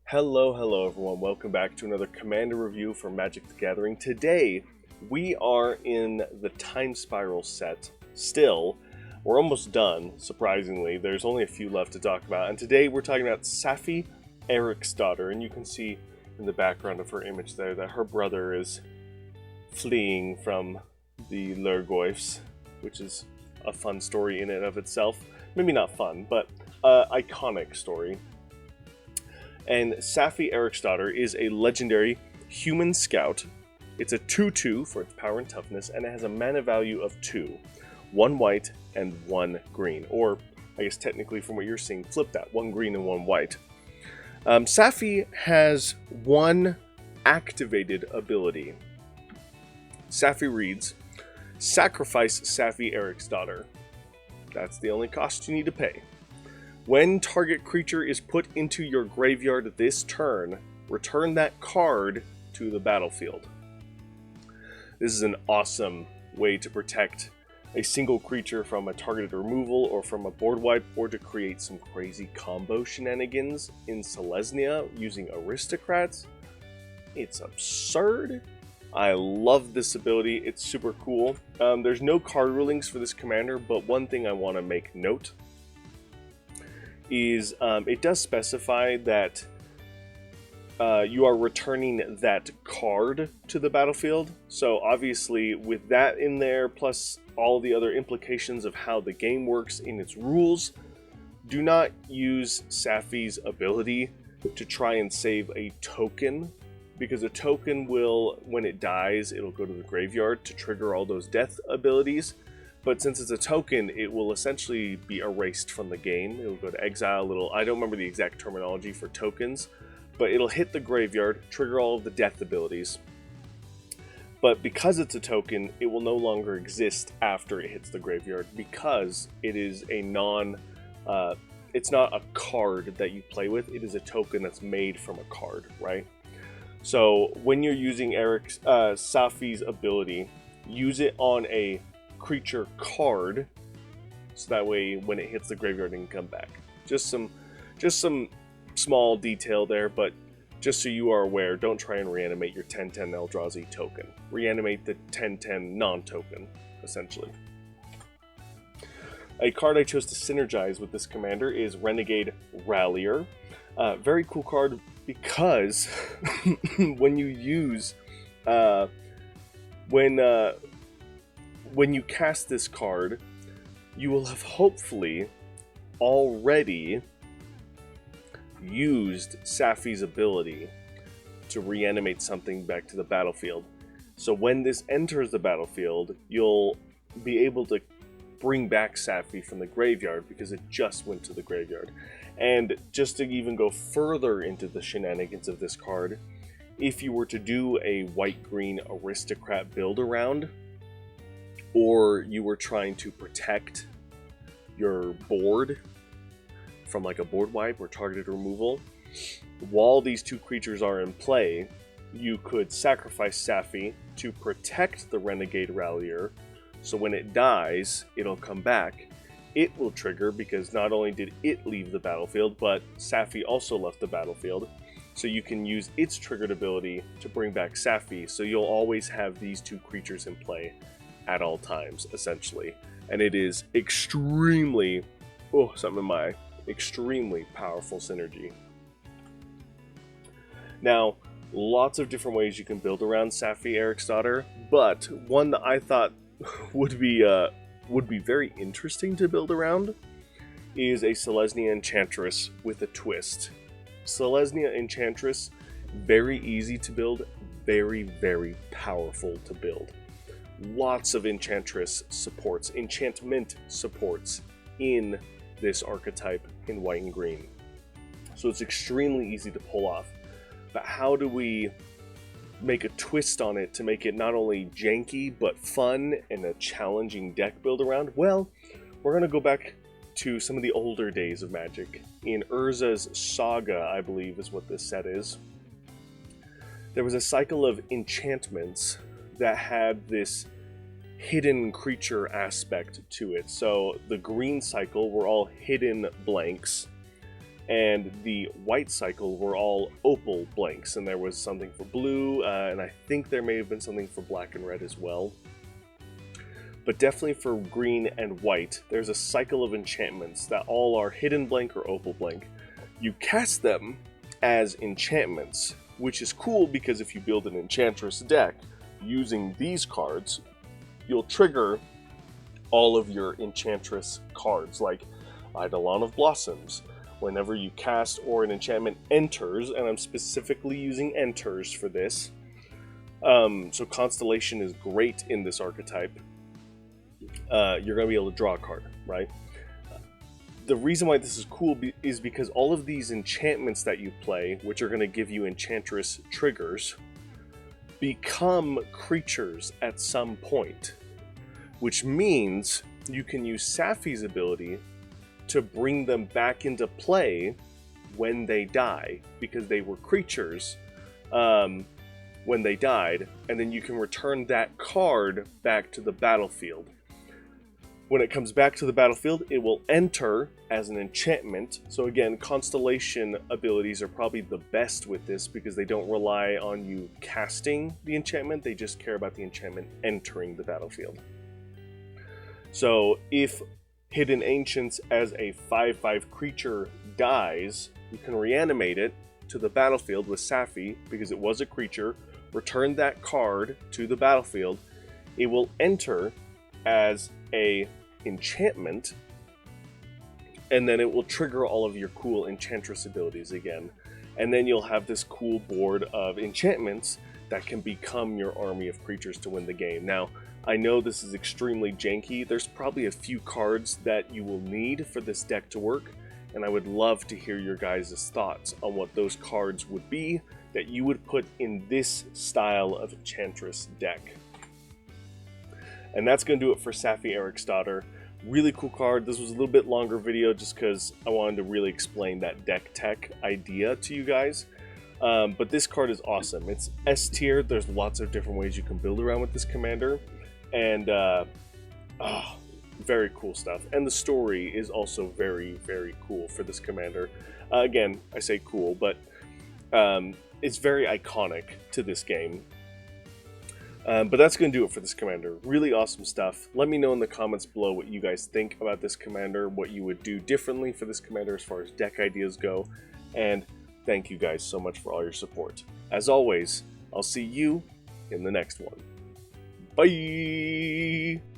Hello everyone. Welcome back to another Commander review for Magic the Gathering. Today, we are in the Time Spiral set. Still, we're almost done, surprisingly. There's only a few left to talk about. And today, we're talking about Saffi, Eriksdotter. And you can see in the background of her image there that her brother is fleeing from the Lurgoyfs, which is a fun story in and of itself. Maybe not fun, but iconic story. And Saffi Eriksdotter is a legendary human scout. It's a 2/2 for its power and toughness, and it has a mana value of 2. 1 white and 1 green. Or, I guess technically from what you're seeing, flip that. 1 green and 1 white. Saffi has 1 activated ability. Saffi reads, Sacrifice Saffi Eriksdotter. That's the only cost you need to pay. When target creature is put into your graveyard this turn, return that card to the battlefield. This is an awesome way to protect a single creature from a targeted removal or from a board wipe, or to create some crazy combo shenanigans in Selesnya using aristocrats. It's absurd. I love this ability. It's super cool. There's no card rulings for this commander, but one thing I want to make note is it does specify that you are returning that card to the battlefield. So obviously with that in there, plus all the other implications of how the game works in its rules, do not use Saffi's ability to try and save a token, because a token will, when it dies, it'll go to the graveyard to trigger all those death abilities. But since it's a token, it will essentially be erased from the game. It'll go to exile. I don't remember the exact terminology for tokens, but it'll hit the graveyard, trigger all of the death abilities. But because it's a token, it will no longer exist after it hits the graveyard, because it is a it's not a card that you play with. It is a token that's made from a card, right? So when you're using Saffi's ability, use it on a creature card, so that way when it hits the graveyard it can come back. Just some small detail there, but just so you are aware, don't try and reanimate your 10/10 Eldrazi token. Reanimate the 10/10 non-token, essentially. A card I chose to synergize with this commander is Renegade Rallier. Very cool card because when you use when you cast this card, you will have hopefully already used Saffi's ability to reanimate something back to the battlefield. So when this enters the battlefield, you'll be able to bring back Saffi from the graveyard because it just went to the graveyard. And just to even go further into the shenanigans of this card, if you were to do a white-green aristocrat build around, or you were trying to protect your board from like a board wipe or targeted removal, while these two creatures are in play, you could sacrifice Saffi to protect the Renegade Rallier, so when it dies, it'll come back. It will trigger because not only did it leave the battlefield, but Saffi also left the battlefield. So you can use its triggered ability to bring back Saffi, so you'll always have these two creatures in play at all times, essentially. And it is extremely, extremely powerful synergy. Now, lots of different ways you can build around Saffi Eriksdotter, but one that I thought would be very interesting to build around is a Selesnya Enchantress with a twist. Selesnya Enchantress, very easy to build, very, very powerful to build. Lots of enchantment supports in this archetype in white and green. So it's extremely easy to pull off. But how do we make a twist on it to make it not only janky but fun and a challenging deck build around? Well, we're going to go back to some of the older days of Magic. In Urza's Saga, I believe is what this set is, there was a cycle of enchantments that had this hidden creature aspect to it. So the green cycle were all hidden blanks, and the white cycle were all opal blanks, and there was something for blue, and I think there may have been something for black and red as well. But definitely for green and white, there's a cycle of enchantments that all are hidden blank or opal blank. You cast them as enchantments, which is cool because if you build an enchantress deck using these cards, you'll trigger all of your enchantress cards, like Eidolon of Blossoms. Whenever you cast or an enchantment enters, and I'm specifically using enters for this, so Constellation is great in this archetype. You're going to be able to draw a card, right? The reason why this is cool is because all of these enchantments that you play, which are going to give you enchantress triggers, become creatures at some point, which means you can use Saffi's ability to bring them back into play when they die, because they were creatures when they died, and then you can return that card back to the battlefield. When it comes back to the battlefield, it will enter as an enchantment. So again, Constellation abilities are probably the best with this because they don't rely on you casting the enchantment, they just care about the enchantment entering the battlefield. So if Hidden Ancients as a 5/5 creature dies, you can reanimate it to the battlefield with Saffi because it was a creature, return that card to the battlefield, it will enter as a enchantment, and then it will trigger all of your cool enchantress abilities again, and then you'll have this cool board of enchantments that can become your army of creatures to win the game. Now, I know this is extremely janky. There's probably a few cards that you will need for this deck to work, and I would love to hear your guys' thoughts on what those cards would be that you would put in this style of enchantress deck. And that's going to do it for Saffi Eriksdotter. Really cool card. This was a little bit longer video just because I wanted to really explain that deck tech idea to you guys. But this card is awesome. It's S tier. There's lots of different ways you can build around with this commander. And very cool stuff. And the story is also very, very cool for this commander. Again, I say cool, but it's very iconic to this game. But that's going to do it for this commander. Really awesome stuff. Let me know in the comments below what you guys think about this commander, what you would do differently for this commander as far as deck ideas go. And thank you guys so much for all your support. As always, I'll see you in the next one. Bye!